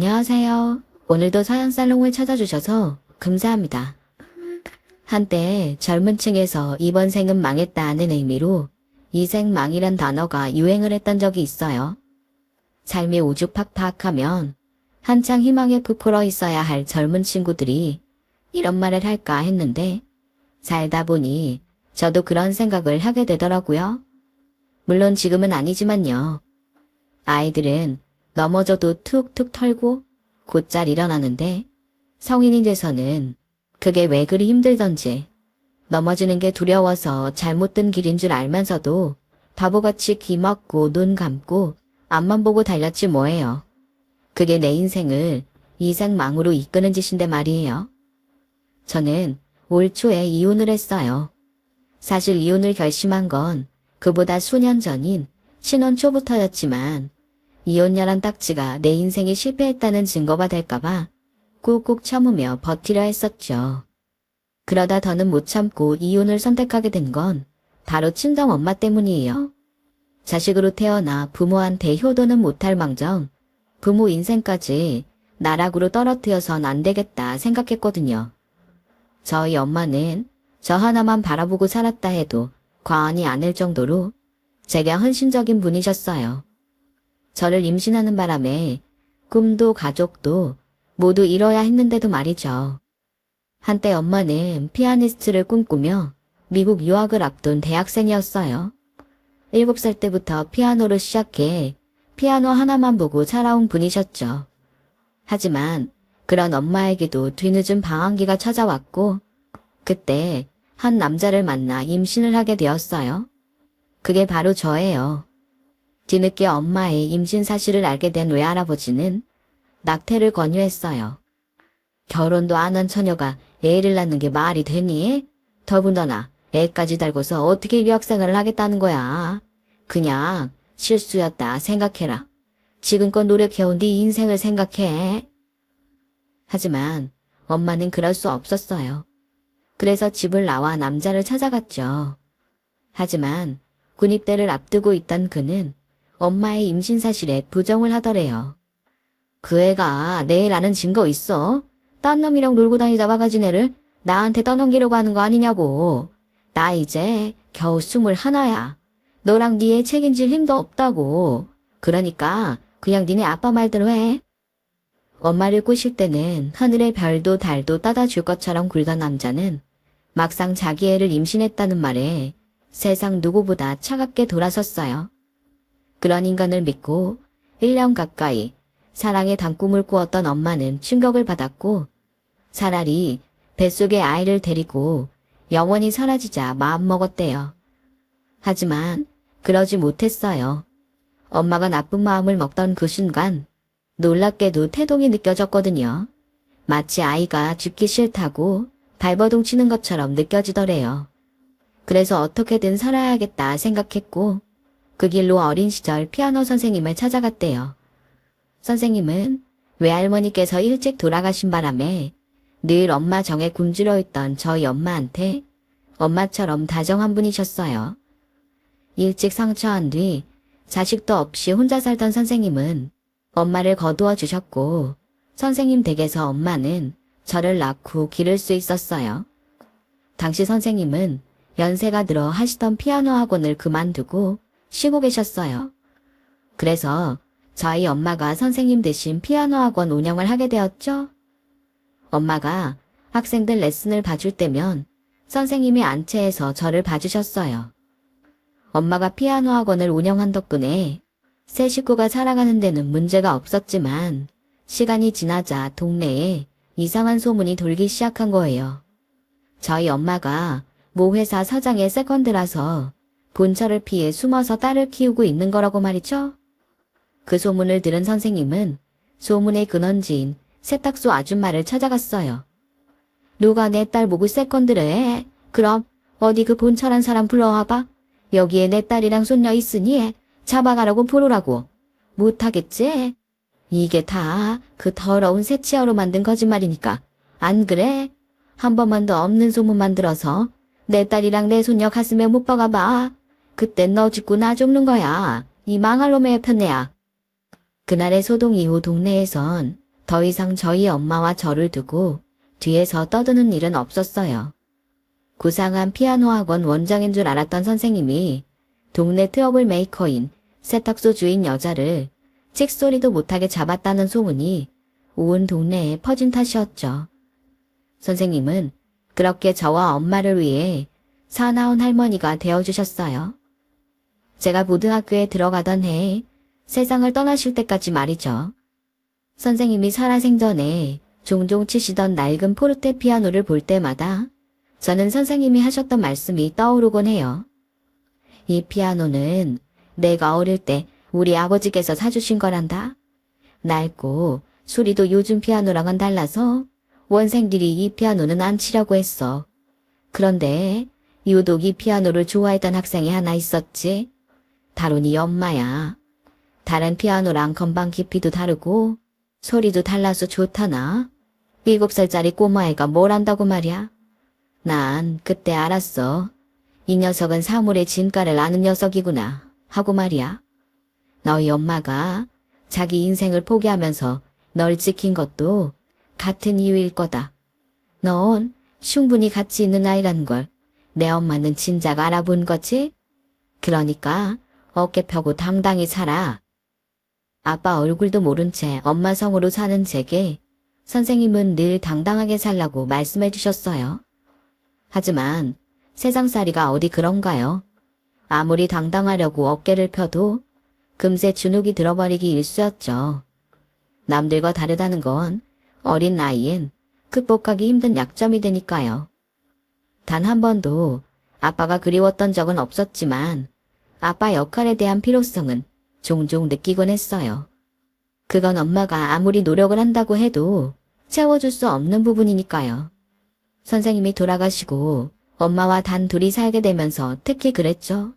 안녕하세요. 오늘도 서양살롱을 찾아주셔서 감사합니다. 한때 젊은 층에서 이번 생은 망했다는 의미로 이생망이란 단어가 유행을 했던 적이 있어요. 삶이 우주팍팍하면 한창 희망에 부풀어 있어야 할 젊은 친구들이 이런 말을 할까 했는데 살다 보니 저도 그런 생각을 하게 되더라고요. 물론 지금은 아니지만요. 아이들은 넘어져도 툭툭 털고 곧잘 일어나는데 성인이 돼서는 그게 왜 그리 힘들던지 넘어지는 게 두려워서 잘못 든 길인 줄 알면서도 바보같이 귀 막고 눈 감고 앞만 보고 달렸지 뭐예요. 그게 내 인생을 이생망으로 이끄는 짓인데 말이에요. 저는 올 초에 이혼을 했어요. 사실 이혼을 결심한 건 그보다 수년 전인 신혼 초부터였지만 이혼녀란 딱지가 내 인생이 실패했다는 증거가 될까봐 꾹꾹 참으며 버티려 했었죠. 그러다 더는 못 참고 이혼을 선택하게 된 건 바로 친정엄마 때문이에요. 자식으로 태어나 부모한테 효도는 못할 망정 부모 인생까지 나락으로 떨어뜨려선 안 되겠다 생각했거든요. 저희 엄마는 저 하나만 바라보고 살았다 해도 과언이 아닐 정도로 제게 헌신적인 분이셨어요. 저를 임신하는 바람에 꿈도 가족도 모두 이뤄야 했는데도 말이죠. 한때 엄마는 피아니스트를 꿈꾸며 미국 유학을 앞둔 대학생이었어요. 7살 때부터 피아노를 시작해 피아노 하나만 보고 살아온 분이셨죠. 하지만 그런 엄마에게도 뒤늦은 방황기가 찾아왔고 그때 한 남자를 만나 임신을 하게 되었어요. 그게 바로 저예요. 뒤늦게 엄마의 임신 사실을 알게 된 외할아버지는 낙태를 권유했어요. 결혼도 안 한 처녀가 애를 낳는 게 말이 되니? 더군다나 애까지 달고서 어떻게 유학생활을 하겠다는 거야. 그냥 실수였다 생각해라. 지금껏 노력해온 네 인생을 생각해. 하지만 엄마는 그럴 수 없었어요. 그래서 집을 나와 남자를 찾아갔죠. 하지만 군입대를 앞두고 있던 그는 엄마의 임신 사실에 부정을 하더래요. 그 애가 내 애라는 증거 있어? 딴 놈이랑 놀고 다니다 와가진 애를 나한테 떠넘기려고 하는 거 아니냐고. 나 이제 겨우 21야. 너랑 네 애 책임질 힘도 없다고. 그러니까 그냥 니네 아빠 말대로 해. 엄마를 꼬실 때는 하늘의 별도 달도 따다 줄 것처럼 굴던 남자는 막상 자기 애를 임신했다는 말에 세상 누구보다 차갑게 돌아섰어요. 그런 인간을 믿고 1년 가까이 사랑의 단꿈을 꾸었던 엄마는 충격을 받았고 차라리 뱃속에 아이를 데리고 영원히 사라지자 마음먹었대요. 하지만 그러지 못했어요. 엄마가 나쁜 마음을 먹던 그 순간 놀랍게도 태동이 느껴졌거든요. 마치 아이가 죽기 싫다고 발버둥 치는 것처럼 느껴지더래요. 그래서 어떻게든 살아야겠다 생각했고 그 길로 어린 시절 피아노 선생님을 찾아갔대요. 선생님은 외할머니께서 일찍 돌아가신 바람에 늘 엄마 정에 굶주려 있던 저희 엄마한테 엄마처럼 다정한 분이셨어요. 일찍 상처한 뒤 자식도 없이 혼자 살던 선생님은 엄마를 거두어 주셨고 선생님 댁에서 엄마는 저를 낳고 기를 수 있었어요. 당시 선생님은 연세가 들어 하시던 피아노 학원을 그만두고 쉬고 계셨어요. 그래서 저희 엄마가 선생님 대신 피아노 학원 운영을 하게 되었죠. 엄마가 학생들 레슨을 봐줄 때면 선생님이 안채해서 저를 봐주셨어요. 엄마가 피아노 학원을 운영한 덕분에 세 식구가 살아가는 데는 문제가 없었지만 시간이 지나자 동네에 이상한 소문이 돌기 시작한 거예요. 저희 엄마가 모 회사 사장의 세컨드라서 본처를 피해 숨어서 딸을 키우고 있는 거라고 말이죠. 그 소문을 들은 선생님은 소문의 근원지인 세탁소 아줌마를 찾아갔어요. 누가 내 딸 보고 세컨드를 해? 그럼 어디 그 본처란 사람 불러와봐. 여기에 내 딸이랑 손녀 있으니 잡아가라고 부르라고. 못하겠지? 이게 다 그 더러운 새치어로 만든 거짓말이니까. 안 그래? 한 번만 더 없는 소문 만들어서 내 딸이랑 내 손녀 가슴에 못 박아봐. 그땐 너 죽고 나 죽는 거야. 이 망할 놈의 편애야. 그날의 소동 이후 동네에선 더 이상 저희 엄마와 저를 두고 뒤에서 떠드는 일은 없었어요. 구상한 피아노 학원 원장인 줄 알았던 선생님이 동네 트러블 메이커인 세탁소 주인 여자를 찍소리도 못하게 잡았다는 소문이 온 동네에 퍼진 탓이었죠. 선생님은 그렇게 저와 엄마를 위해 사나운 할머니가 되어주셨어요. 제가 고등학교에 들어가던 해에 세상을 떠나실 때까지 말이죠. 선생님이 살아생전에 종종 치시던 낡은 포르테 피아노를 볼 때마다 저는 선생님이 하셨던 말씀이 떠오르곤 해요. 이 피아노는 내가 어릴 때 우리 아버지께서 사주신 거란다. 낡고 소리도 요즘 피아노랑은 달라서 원생들이 이 피아노는 안 치려고 했어. 그런데 유독 이 피아노를 좋아했던 학생이 하나 있었지. 다론이 엄마야. 다른 피아노랑 건반 깊이도 다르고 소리도 달라서 좋다나. 7살짜리 꼬마애가 뭘 안다고 말이야. 난 그때 알았어. 이 녀석은 사물의 진가를 아는 녀석이구나 하고 말이야. 너희 엄마가 자기 인생을 포기하면서 널 지킨 것도 같은 이유일 거다. 넌 충분히 가치 있는 아이란 걸 내 엄마는 진작 알아본 거지? 그러니까 어깨 펴고 당당히 살아. 아빠 얼굴도 모른 채 엄마 성으로 사는 제게 선생님은 늘 당당하게 살라고 말씀해 주셨어요. 하지만 세상살이가 어디 그런가요? 아무리 당당하려고 어깨를 펴도 금세 주눅이 들어버리기 일쑤였죠. 남들과 다르다는 건 어린 나이엔 극복하기 힘든 약점이 되니까요. 단 한 번도 아빠가 그리웠던 적은 없었지만 아빠 역할에 대한 필요성은 종종 느끼곤 했어요. 그건 엄마가 아무리 노력을 한다고 해도 채워줄 수 없는 부분이니까요. 선생님이 돌아가시고 엄마와 단 둘이 살게 되면서 특히 그랬죠.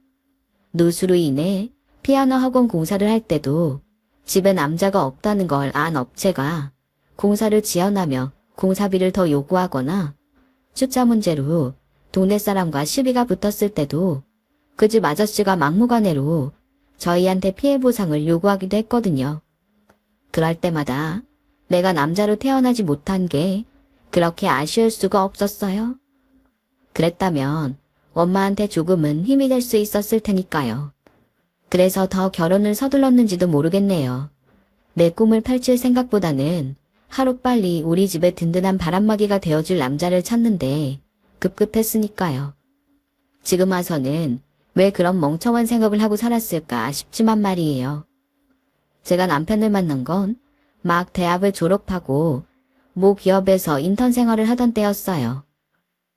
누수로 인해 피아노 학원 공사를 할 때도 집에 남자가 없다는 걸 안 업체가 공사를 지연하며 공사비를 더 요구하거나 숫자 문제로 동네 사람과 시비가 붙었을 때도 그 집 아저씨가 막무가내로 저희한테 피해 보상을 요구하기도 했거든요. 그럴 때마다 내가 남자로 태어나지 못한 게 그렇게 아쉬울 수가 없었어요. 그랬다면 엄마한테 조금은 힘이 될 수 있었을 테니까요. 그래서 더 결혼을 서둘렀는지도 모르겠네요. 내 꿈을 펼칠 생각보다는 하루빨리 우리 집에 든든한 바람막이가 되어줄 남자를 찾는데 급급했으니까요. 지금 와서는 왜 그런 멍청한 생각을 하고 살았을까 싶지만 말이에요. 제가 남편을 만난 건 막 대학을 졸업하고 모 기업에서 인턴 생활을 하던 때였어요.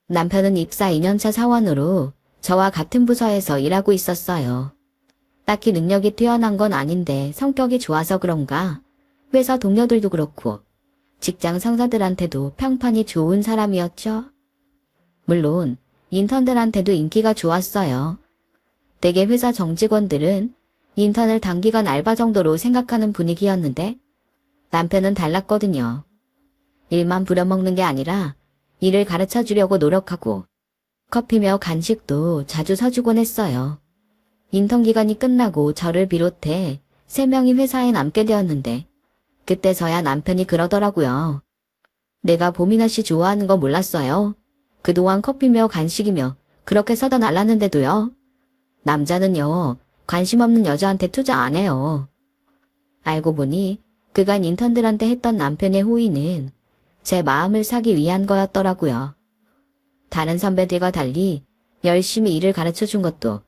남편은 입사 2년차 사원으로 저와 같은 부서에서 일하고 있었어요. 딱히 능력이 뛰어난 건 아닌데 성격이 좋아서 그런가 회사 동료들도 그렇고 직장 상사들한테도 평판이 좋은 사람이었죠. 물론 인턴들한테도 인기가 좋았어요. 대개 회사 정직원들은 인턴을 단기간 알바 정도로 생각하는 분위기였는데 남편은 달랐거든요. 일만 부려먹는 게 아니라 일을 가르쳐 주려고 노력하고 커피며 간식도 자주 사주곤 했어요. 인턴 기간이 끝나고 저를 비롯해 3명이 회사에 남게 되었는데 그때서야 남편이 그러더라고요. 내가 보미나 씨 좋아하는 거 몰랐어요. 그동안 커피며 간식이며 그렇게 사다 날랐는데도요. 남자는요, 관심 없는 여자한테 투자 안 해요. 알고 보니 그간 인턴들한테 했던 남편의 호의는 제 마음을 사기 위한 거였더라고요. 다른 선배들과 달리 열심히 일을 가르쳐 준 것도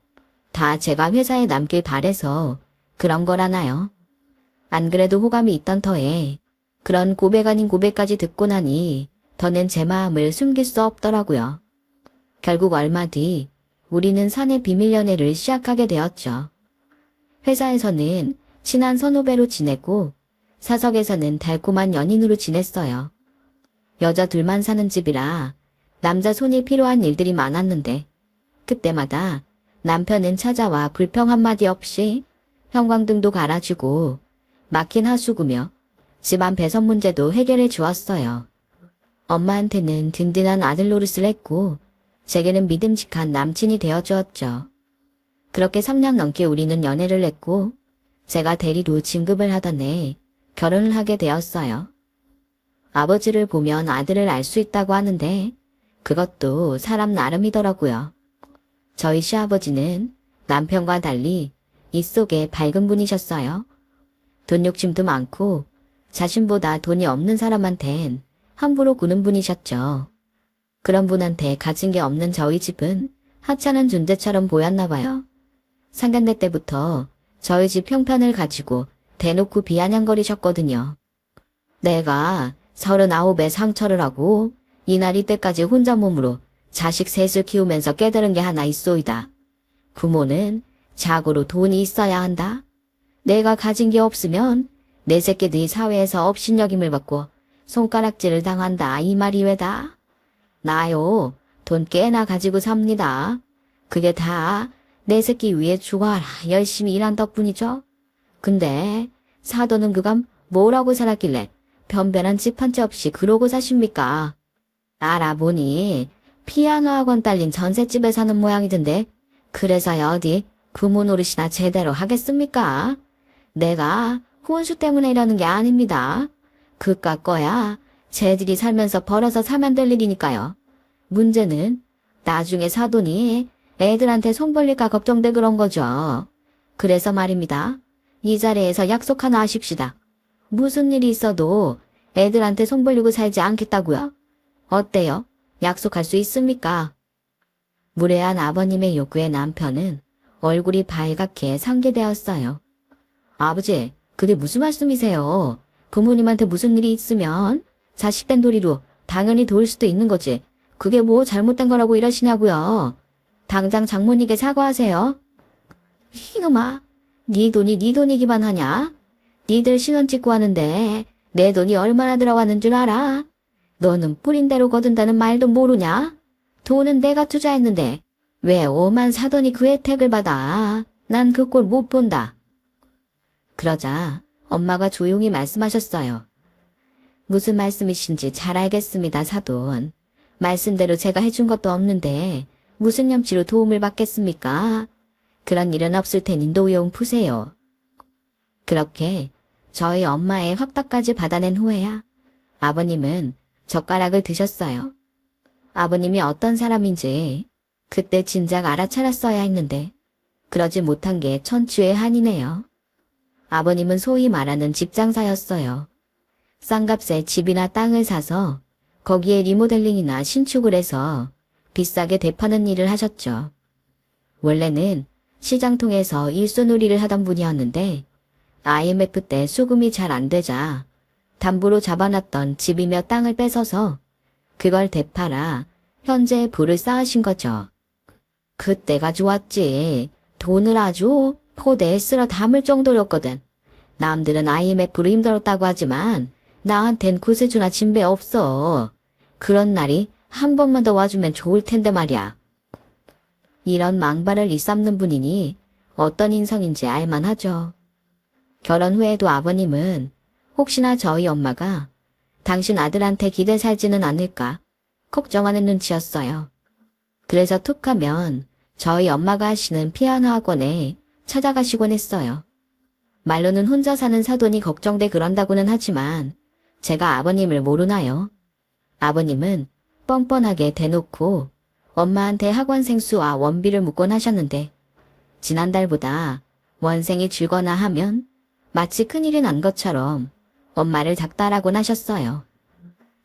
다 제가 회사에 남길 바래서 그런 거라나요. 안 그래도 호감이 있던 터에 그런 고백 아닌 고백까지 듣고 나니 더는 제 마음을 숨길 수 없더라고요. 결국 얼마 뒤 우리는 사내 비밀 연애를 시작하게 되었죠. 회사에서는 친한 선후배로 지내고 사석에서는 달콤한 연인으로 지냈어요. 여자 둘만 사는 집이라 남자 손이 필요한 일들이 많았는데 그때마다 남편은 찾아와 불평 한마디 없이 형광등도 갈아주고 막힌 하수구며 집안 배선 문제도 해결해 주었어요. 엄마한테는 든든한 아들 노릇을 했고 제게는 믿음직한 남친이 되어주었죠. 그렇게 3년 넘게 우리는 연애를 했고 제가 대리로 진급을 하던 해 결혼을 하게 되었어요. 아버지를 보면 아들을 알 수 있다고 하는데 그것도 사람 나름이더라고요. 저희 시아버지는 남편과 달리 입속에 밝은 분이셨어요. 돈 욕심도 많고 자신보다 돈이 없는 사람한텐 함부로 구는 분이셨죠. 그런 분한테 가진 게 없는 저희 집은 하찮은 존재처럼 보였나 봐요. 상견례 때부터 저희 집 형편을 가지고 대놓고 비아냥거리셨거든요. 내가 39에 상처를 하고 이날 이때까지 혼자 몸으로 자식 셋을 키우면서 깨달은 게 하나 있소이다. 부모는 자고로 돈이 있어야 한다. 내가 가진 게 없으면 내 새끼들이 사회에서 업신여김을 받고 손가락질을 당한다 이 말이 왜다. 나요 돈 꽤나 가지고 삽니다. 그게 다 내 새끼 위해 죽어라 열심히 일한 덕분이죠. 근데 사돈은 그간 뭐라고 살았길래 변변한 집 한 채 없이 그러고 사십니까? 알아보니 피아노 학원 딸린 전셋집에 사는 모양이던데 그래서야 어디 부모 노릇이나 제대로 하겠습니까? 내가 혼수 때문에 이러는 게 아닙니다. 그깟 거야 쟤들이 살면서 벌어서 사면 될 일이니까요. 문제는 나중에 사돈이 애들한테 손 벌릴까 걱정돼 그런 거죠. 그래서 말입니다. 이 자리에서 약속 하나 하십시다. 무슨 일이 있어도 애들한테 손 벌리고 살지 않겠다고요? 어때요? 약속할 수 있습니까? 무례한 아버님의 요구에 남편은 얼굴이 발갛게 상기되었어요. 아버지, 그게 무슨 말씀이세요? 부모님한테 무슨 일이 있으면 자식된 도리로 당연히 도울 수도 있는 거지. 그게 뭐 잘못된 거라고 이러시냐고요. 당장 장모님께 사과하세요. 이놈아, 네 돈이 네 돈이기만 하냐? 니들 신혼 찍고 하는데 내 돈이 얼마나 들어가는 줄 알아? 너는 뿌린 대로 거둔다는 말도 모르냐? 돈은 내가 투자했는데 왜 오만 사돈이 그 혜택을 받아? 난 그 꼴 못 본다. 그러자 엄마가 조용히 말씀하셨어요. 무슨 말씀이신지 잘 알겠습니다, 사돈. 말씀대로 제가 해준 것도 없는데 무슨 염치로 도움을 받겠습니까? 그런 일은 없을 테니 노용 푸세요. 그렇게 저희 엄마의 확답까지 받아낸 후에야 아버님은 젓가락을 드셨어요. 아버님이 어떤 사람인지 그때 진작 알아차렸어야 했는데 그러지 못한 게 천추의 한이네요. 아버님은 소위 말하는 집장사였어요. 싼 값에 집이나 땅을 사서 거기에 리모델링이나 신축을 해서 비싸게 되파는 일을 하셨죠. 원래는 시장통에서 일손놀이를 하던 분이었는데 IMF 때 수금이 잘 안 되자 담보로 잡아놨던 집이며 땅을 뺏어서 그걸 되팔아 현재의 부를 쌓으신 거죠. 그때가 좋았지. 돈을 아주 포대에 쓸어 담을 정도였거든. 남들은 IMF로 힘들었다고 하지만 나한텐 구세주나 진배 없어. 그런 날이 한 번만 더 와주면 좋을 텐데 말이야. 이런 망발을 일삼는 분이니 어떤 인성인지 알만하죠. 결혼 후에도 아버님은 혹시나 저희 엄마가 당신 아들한테 기대 살지는 않을까 걱정하는 눈치였어요. 그래서 툭 하면 저희 엄마가 하시는 피아노 학원에 찾아가시곤 했어요. 말로는 혼자 사는 사돈이 걱정돼 그런다고는 하지만 제가 아버님을 모르나요? 아버님은 뻔뻔하게 대놓고 엄마한테 학원생 수와 원비를 묻곤 하셨는데 지난달보다 원생이 줄거나 하면 마치 큰일이 난 것처럼 엄마를 닥달하곤 하셨어요.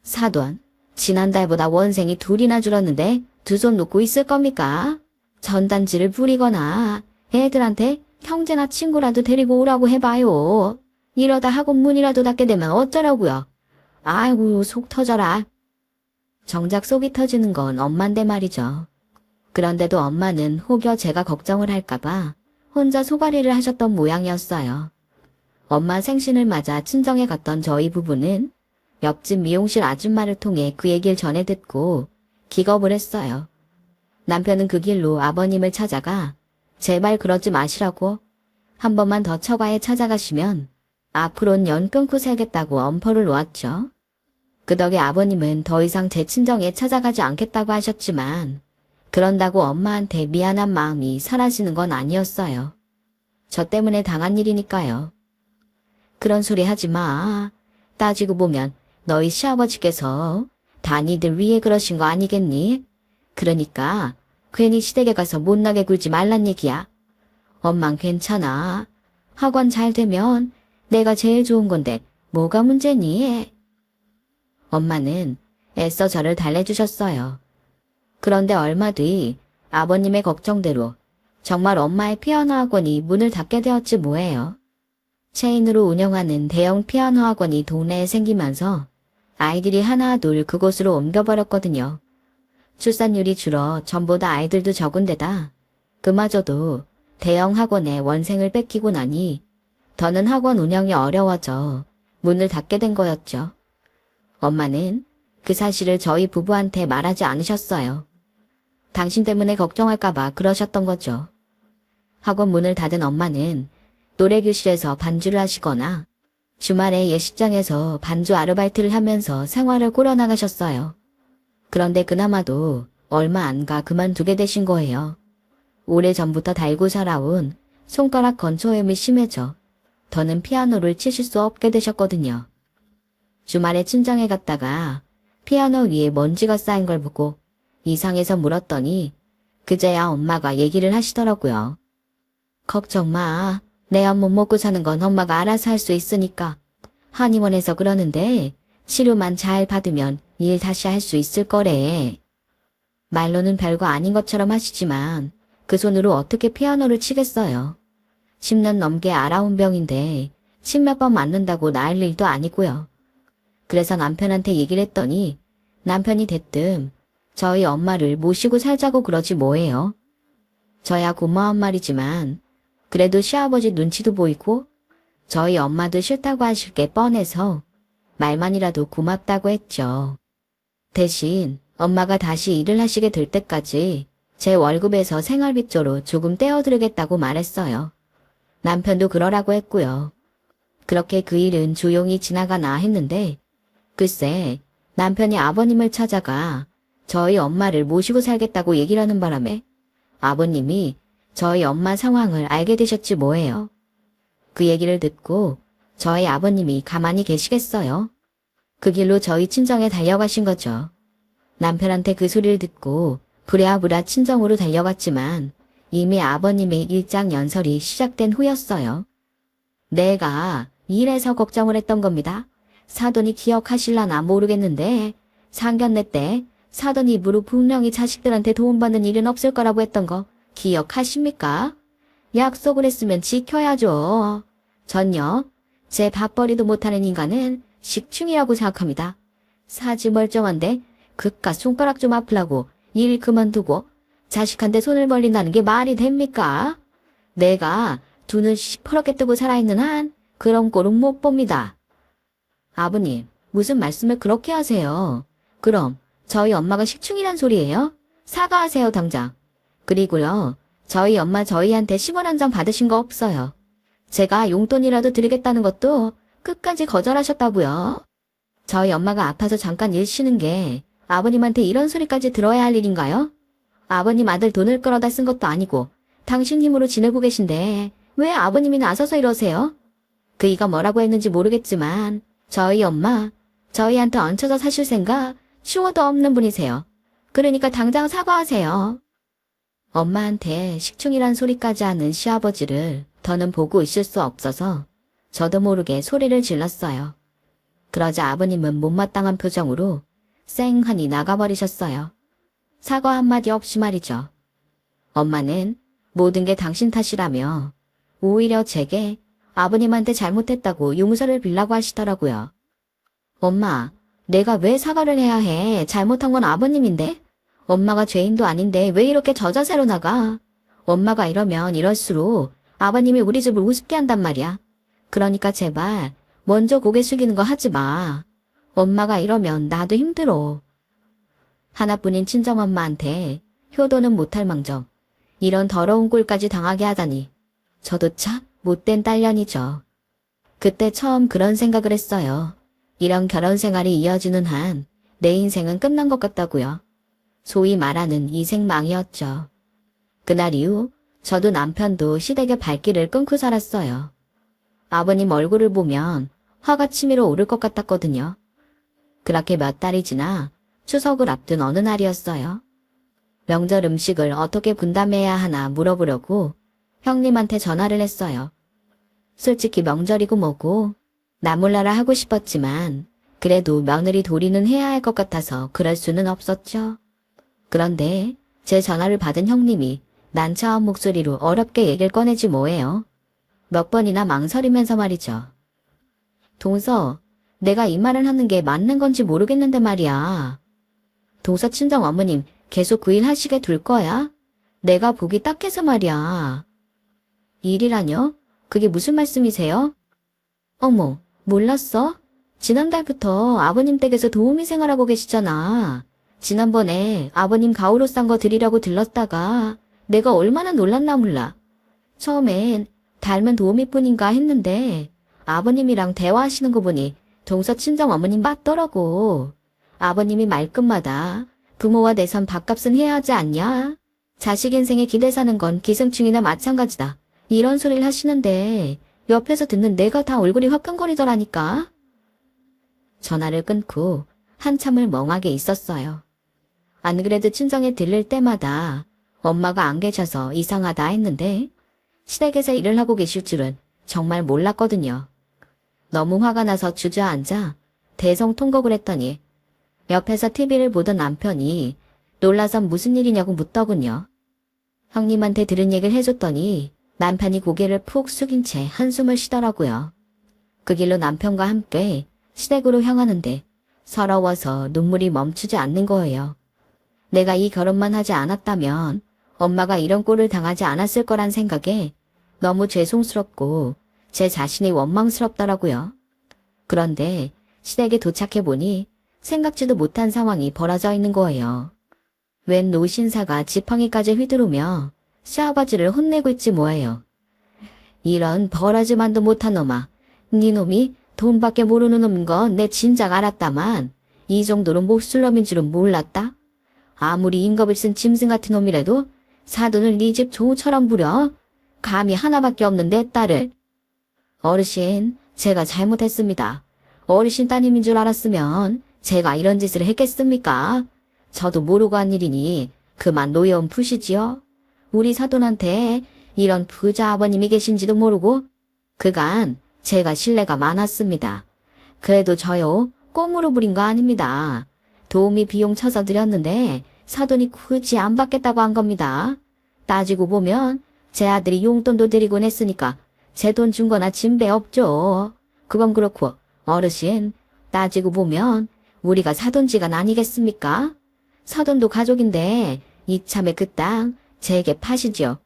사돈, 지난달보다 원생이 둘이나 줄었는데 두 손 놓고 있을 겁니까? 전단지를 뿌리거나 애들한테 형제나 친구라도 데리고 오라고 해봐요. 이러다 학원 문이라도 닫게 되면 어쩌라고요. 아이고 속 터져라. 정작 속이 터지는 건 엄만데 말이죠. 그런데도 엄마는 혹여 제가 걱정을 할까봐 혼자 소가리를 하셨던 모양이었어요. 엄마 생신을 맞아 친정에 갔던 저희 부부는 옆집 미용실 아줌마를 통해 그 얘기를 전해 듣고 기겁을 했어요. 남편은 그 길로 아버님을 찾아가 제발 그러지 마시라고 한 번만 더 처가에 찾아가시면 앞으로는 연 끊고 살겠다고 엄포를 놓았죠. 그 덕에 아버님은 더 이상 제 친정에 찾아가지 않겠다고 하셨지만 그런다고 엄마한테 미안한 마음이 사라지는 건 아니었어요. 저 때문에 당한 일이니까요. 그런 소리 하지 마. 따지고 보면 너희 시아버지께서 다 니들 위해 그러신 거 아니겠니? 그러니까 괜히 시댁에 가서 못나게 굴지 말란 얘기야. 엄만 괜찮아. 학원 잘 되면 내가 제일 좋은 건데 뭐가 문제니? 엄마는 애써 저를 달래주셨어요. 그런데 얼마 뒤 아버님의 걱정대로 정말 엄마의 피아노 학원이 문을 닫게 되었지 뭐예요. 체인으로 운영하는 대형 피아노 학원이 동네에 생기면서 아이들이 하나 둘 그곳으로 옮겨버렸거든요. 출산율이 줄어 전보다 아이들도 적은 데다 그마저도 대형 학원에 원생을 뺏기고 나니 더는 학원 운영이 어려워져 문을 닫게 된 거였죠. 엄마는 그 사실을 저희 부부한테 말하지 않으셨어요. 당신 때문에 걱정할까봐 그러셨던 거죠. 학원 문을 닫은 엄마는 노래교실에서 반주를 하시거나 주말에 예식장에서 반주 아르바이트를 하면서 생활을 꾸려나가셨어요. 그런데 그나마도 얼마 안 가 그만두게 되신 거예요. 오래전부터 달고 살아온 손가락 건초염이 심해져 더는 피아노를 치실 수 없게 되셨거든요. 주말에 친정에 갔다가 피아노 위에 먼지가 쌓인 걸 보고 이상해서 물었더니 그제야 엄마가 얘기를 하시더라고요. 걱정 마. 내 약 못 먹고 사는 건 엄마가 알아서 할 수 있으니까. 한의원에서 그러는데 치료만 잘 받으면 일 다시 할 수 있을 거래. 말로는 별거 아닌 것처럼 하시지만 그 손으로 어떻게 피아노를 치겠어요. 10년 넘게 알아온 병인데 침 몇 번 맞는다고 나을 일도 아니고요. 그래서 남편한테 얘기를 했더니 남편이 대뜸 저희 엄마를 모시고 살자고 그러지 뭐예요. 저야 고마운 말이지만 그래도 시아버지 눈치도 보이고 저희 엄마도 싫다고 하실 게 뻔해서 말만이라도 고맙다고 했죠. 대신 엄마가 다시 일을 하시게 될 때까지 제 월급에서 생활비조로 조금 떼어드리겠다고 말했어요. 남편도 그러라고 했고요. 그렇게 그 일은 조용히 지나가나 했는데 글쎄 남편이 아버님을 찾아가 저희 엄마를 모시고 살겠다고 얘기를 하는 바람에 아버님이 저희 엄마 상황을 알게 되셨지 뭐예요. 그 얘기를 듣고 저희 아버님이 가만히 계시겠어요? 그 길로 저희 친정에 달려가신 거죠. 남편한테 그 소리를 듣고 부랴부랴 친정으로 달려갔지만 이미 아버님의 일장연설이 시작된 후였어요. 내가 일해서 걱정을 했던 겁니다. 사돈이 기억하실라나 모르겠는데 상견례 때 사돈이 입으로 분명히 자식들한테 도움받는 일은 없을 거라고 했던 거 기억하십니까? 약속을 했으면 지켜야죠. 전요, 제 밥벌이도 못하는 인간은 식충이라고 생각합니다. 사지 멀쩡한데 그깟 손가락 좀 아프려고 일 그만두고 자식한테 손을 벌린다는 게 말이 됩니까? 내가 두 눈 시퍼렇게 뜨고 살아있는 한 그런 꼴은 못 봅니다. 아버님, 무슨 말씀을 그렇게 하세요? 그럼 저희 엄마가 식충이란 소리예요? 사과하세요 당장. 그리고요, 저희 엄마 저희한테 10원 한 장 받으신 거 없어요. 제가 용돈이라도 드리겠다는 것도 끝까지 거절하셨다고요. 저희 엄마가 아파서 잠깐 일 쉬는 게 아버님한테 이런 소리까지 들어야 할 일인가요? 아버님 아들 돈을 끌어다 쓴 것도 아니고 당신 힘으로 지내고 계신데 왜 아버님이 나서서 이러세요? 그이가 뭐라고 했는지 모르겠지만 저희 엄마 저희한테 얹혀서 사실 생각 쉬워도 없는 분이세요. 그러니까 당장 사과하세요. 엄마한테 식충이란 소리까지 하는 시아버지를 더는 보고 있을 수 없어서 저도 모르게 소리를 질렀어요. 그러자 아버님은 못마땅한 표정으로 쌩하니 나가버리셨어요. 사과 한마디 없이 말이죠. 엄마는 모든 게 당신 탓이라며 오히려 제게 아버님한테 잘못했다고 용서를 빌라고 하시더라고요. 엄마, 내가 왜 사과를 해야 해? 잘못한 건 아버님인데? 엄마가 죄인도 아닌데 왜 이렇게 저자세로 나가? 엄마가 이러면 이럴수록 아버님이 우리 집을 우습게 한단 말이야. 그러니까 제발 먼저 고개 숙이는 거 하지 마. 엄마가 이러면 나도 힘들어. 하나뿐인 친정엄마한테 효도는 못할 망정 이런 더러운 꼴까지 당하게 하다니 저도 참 못된 딸년이죠. 그때 처음 그런 생각을 했어요. 이런 결혼 생활이 이어지는 한 내 인생은 끝난 것 같다고요. 소위 말하는 이생망이었죠. 그날 이후 저도 남편도 시댁의 발길을 끊고 살았어요. 아버님 얼굴을 보면 화가 치밀어 오를 것 같았거든요. 그렇게 몇 달이 지나 추석을 앞둔 어느 날이었어요. 명절 음식을 어떻게 분담해야 하나 물어보려고 형님한테 전화를 했어요. 솔직히 명절이고 뭐고 나 몰라라 하고 싶었지만 그래도 며느리 도리는 해야 할 것 같아서 그럴 수는 없었죠. 그런데 제 전화를 받은 형님이 난처한 목소리로 어렵게 얘기를 꺼내지 뭐예요. 몇 번이나 망설이면서 말이죠. 동서, 내가 이 말을 하는 게 맞는 건지 모르겠는데 말이야. 동서 친정 어머님 계속 그 일 하시게 둘 거야? 내가 보기 딱해서 말이야. 일이라뇨? 그게 무슨 말씀이세요? 어머, 몰랐어? 지난달부터 아버님 댁에서 도우미 생활하고 계시잖아. 지난번에 아버님 가오로 싼 거 드리려고 들렀다가 내가 얼마나 놀랐나 몰라. 처음엔 닮은 도우미뿐인가 했는데 아버님이랑 대화하시는 거 보니 동서 친정 어머님 맞더라고. 아버님이 말끝마다 부모와 내선 밥값은 해야 하지 않냐? 자식 인생에 기대 사는 건 기생충이나 마찬가지다. 이런 소리를 하시는데 옆에서 듣는 내가 다 얼굴이 화끈거리더라니까. 전화를 끊고 한참을 멍하게 있었어요. 안 그래도 친정에 들릴 때마다 엄마가 안 계셔서 이상하다 했는데 시댁에서 일을 하고 계실 줄은 정말 몰랐거든요. 너무 화가 나서 주저앉아 대성통곡을 했더니 옆에서 TV를 보던 남편이 놀라서 무슨 일이냐고 묻더군요. 형님한테 들은 얘기를 해줬더니 남편이 고개를 푹 숙인 채 한숨을 쉬더라고요. 그 길로 남편과 함께 시댁으로 향하는데 서러워서 눈물이 멈추지 않는 거예요. 내가 이 결혼만 하지 않았다면 엄마가 이런 꼴을 당하지 않았을 거란 생각에 너무 죄송스럽고 제 자신이 원망스럽더라고요. 그런데 시댁에 도착해보니 생각지도 못한 상황이 벌어져 있는 거예요. 웬 노신사가 지팡이까지 휘두르며 시아버지를 혼내고 있지 뭐예요. 이런 버러지만도 못한 놈아. 네 놈이 돈밖에 모르는 놈인 건 내 진작 알았다만 이 정도로 몹쓸 놈인 줄은 몰랐다. 아무리 인겁을 쓴 짐승 같은 놈이라도 사돈을 네 집 조처럼 부려. 감히 하나밖에 없는 내 딸을. 어르신, 제가 잘못했습니다. 어르신 따님인 줄 알았으면 제가 이런 짓을 했겠습니까? 저도 모르고 한 일이니 그만 노여움 푸시지요. 우리 사돈한테 이런 부자 아버님이 계신지도 모르고 그간 제가 신뢰가 많았습니다. 그래도 저요 꽁으로 부린 거 아닙니다. 도우미 비용 쳐서 드렸는데 사돈이 굳이 안 받겠다고 한 겁니다. 따지고 보면 제 아들이 용돈도 드리곤 했으니까 제 돈 준 거나 진배 없죠. 그건 그렇고 어르신, 따지고 보면 우리가 사돈지간 아니겠습니까? 사돈도 가족인데 이참에 그 땅 제게 파시지요.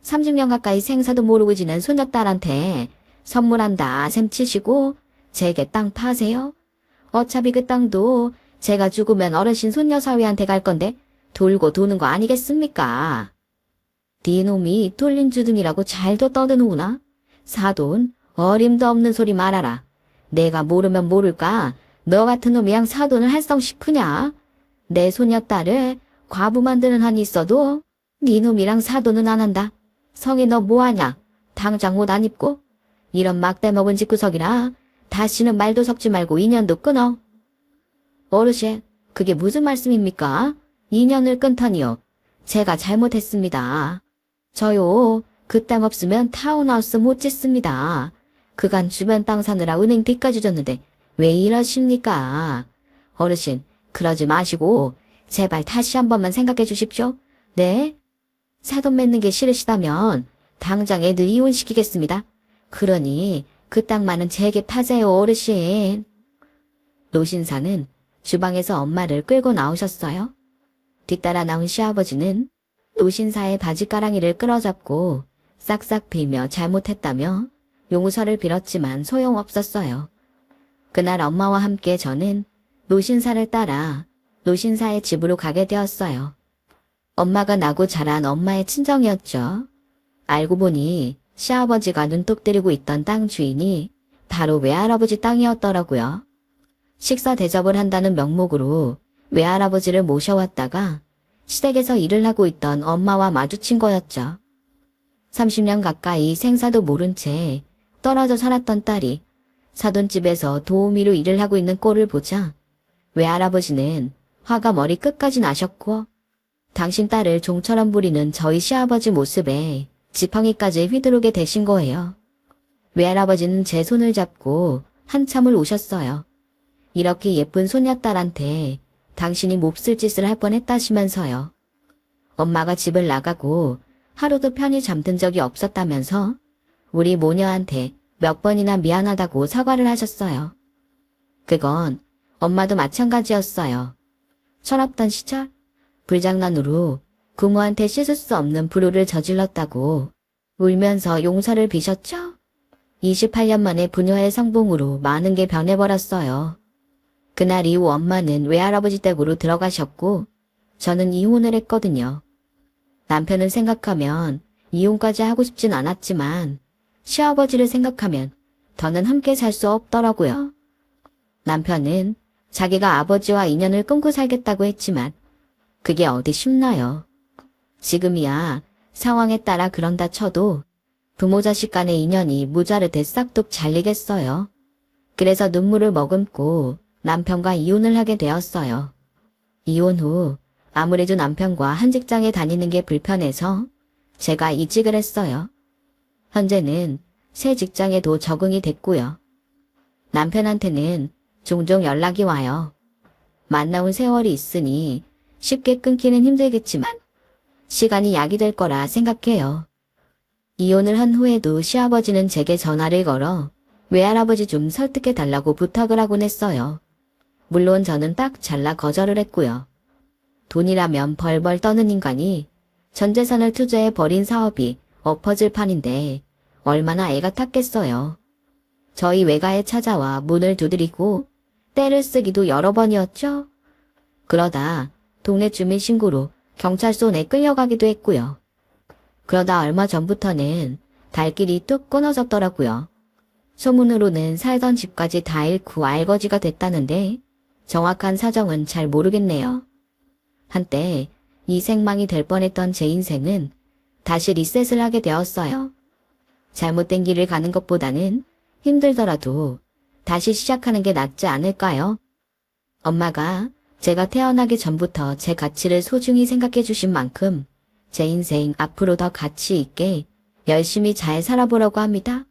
30년 가까이 생사도 모르고 지낸 소녀딸한테 선물한다 셈치시고 제게 땅 파세요. 어차피 그 땅도 제가 죽으면 어르신 손녀 사위한테 갈 건데 돌고 도는 거 아니겠습니까? 네 놈이 뚫린 주둥이라고 잘도 떠드는구나. 사돈, 어림도 없는 소리 말아라. 내가 모르면 모를까 너 같은 놈이랑 사돈을 할성 싶으냐? 내 소녀딸을 과부 만드는 한이 있어도 네 놈이랑 사돈은 안 한다. 성이 너 뭐하냐? 당장 옷 안 입고? 이런 막대 먹은 집구석이라 다시는 말도 섞지 말고 인연도 끊어. 어르신, 그게 무슨 말씀입니까? 인연을 끊다니요. 제가 잘못했습니다. 저요, 그 땅 없으면 타운하우스 못 짓습니다. 그간 주변 땅 사느라 은행 빚까지 줬는데 왜 이러십니까? 어르신, 그러지 마시고 제발 다시 한 번만 생각해 주십시오. 네? 사돈 맺는 게 싫으시다면 당장 애들 이혼시키겠습니다. 그러니 그 땅만은 제게 파세요, 어르신. 노신사는 주방에서 엄마를 끌고 나오셨어요. 뒤따라 나온 시아버지는 노신사의 바지가랑이를 끌어잡고 싹싹 빌며 잘못했다며 용서를 빌었지만 소용없었어요. 그날 엄마와 함께 저는 노신사를 따라 노신사의 집으로 가게 되었어요. 엄마가 나고 자란 엄마의 친정이었죠. 알고 보니 시아버지가 눈독 들이고 있던 땅 주인이 바로 외할아버지 땅이었더라고요. 식사 대접을 한다는 명목으로 외할아버지를 모셔왔다가 시댁에서 일을 하고 있던 엄마와 마주친 거였죠. 30년 가까이 생사도 모른 채 떨어져 살았던 딸이 사돈집에서 도우미로 일을 하고 있는 꼴을 보자 외할아버지는 화가 머리 끝까지 나셨고 당신 딸을 종처럼 부리는 저희 시아버지 모습에 지팡이까지 휘두르게 되신 거예요. 외할아버지는 제 손을 잡고 한참을 우셨어요. 이렇게 예쁜 손녀딸한테 당신이 몹쓸 짓을 할 뻔했다시면서요. 엄마가 집을 나가고 하루도 편히 잠든 적이 없었다면서 우리 모녀한테 몇 번이나 미안하다고 사과를 하셨어요. 그건 엄마도 마찬가지였어요. 철없던 시절 불장난으로 부모한테 씻을 수 없는 불효를 저질렀다고 울면서 용서를 비셨죠? 28년 만에 부녀의 성봉으로 많은 게 변해버렸어요. 그날 이후 엄마는 외할아버지 댁으로 들어가셨고 저는 이혼을 했거든요. 남편을 생각하면 이혼까지 하고 싶진 않았지만 시아버지를 생각하면 더는 함께 살 수 없더라고요. 남편은 자기가 아버지와 인연을 끊고 살겠다고 했지만 그게 어디 쉽나요? 지금이야 상황에 따라 그런다 쳐도 부모 자식 간의 인연이 무자르게 싹둑 잘리겠어요. 그래서 눈물을 머금고 남편과 이혼을 하게 되었어요. 이혼 후 아무래도 남편과 한 직장에 다니는 게 불편해서 제가 이직을 했어요. 현재는 새 직장에도 적응이 됐고요. 남편한테는 종종 연락이 와요. 만나온 세월이 있으니 쉽게 끊기는 힘들겠지만 시간이 약이 될 거라 생각해요. 이혼을 한 후에도 시아버지는 제게 전화를 걸어 외할아버지 좀 설득해 달라고 부탁을 하곤 했어요. 물론 저는 딱 잘라 거절을 했고요. 돈이라면 벌벌 떠는 인간이 전 재산을 투자해 버린 사업이 엎어질 판인데 얼마나 애가 탔겠어요. 저희 외가에 찾아와 문을 두드리고 떼를 쓰기도 여러 번이었죠. 그러다 동네 주민신고로 경찰서 내 끌려가기도 했고요. 그러다 얼마 전부터는 발길이 뚝 끊어졌더라고요. 소문으로는 살던 집까지 다 잃고 알거지가 됐다는데 정확한 사정은 잘 모르겠네요. 한때 이생망이 될 뻔했던 제 인생은 다시 리셋을 하게 되었어요. 잘못된 길을 가는 것보다는 힘들더라도 다시 시작하는 게 낫지 않을까요? 엄마가 제가 태어나기 전부터 제 가치를 소중히 생각해 주신 만큼 제 인생 앞으로 더 가치 있게 열심히 잘 살아보려고 합니다.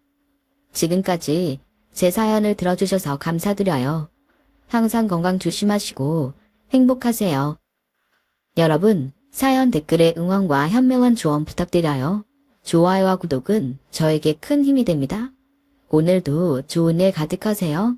지금까지 제 사연을 들어주셔서 감사드려요. 항상 건강 조심하시고 행복하세요. 여러분, 사연 댓글에 응원과 현명한 조언 부탁드려요. 좋아요와 구독은 저에게 큰 힘이 됩니다. 오늘도 좋은 일 가득하세요.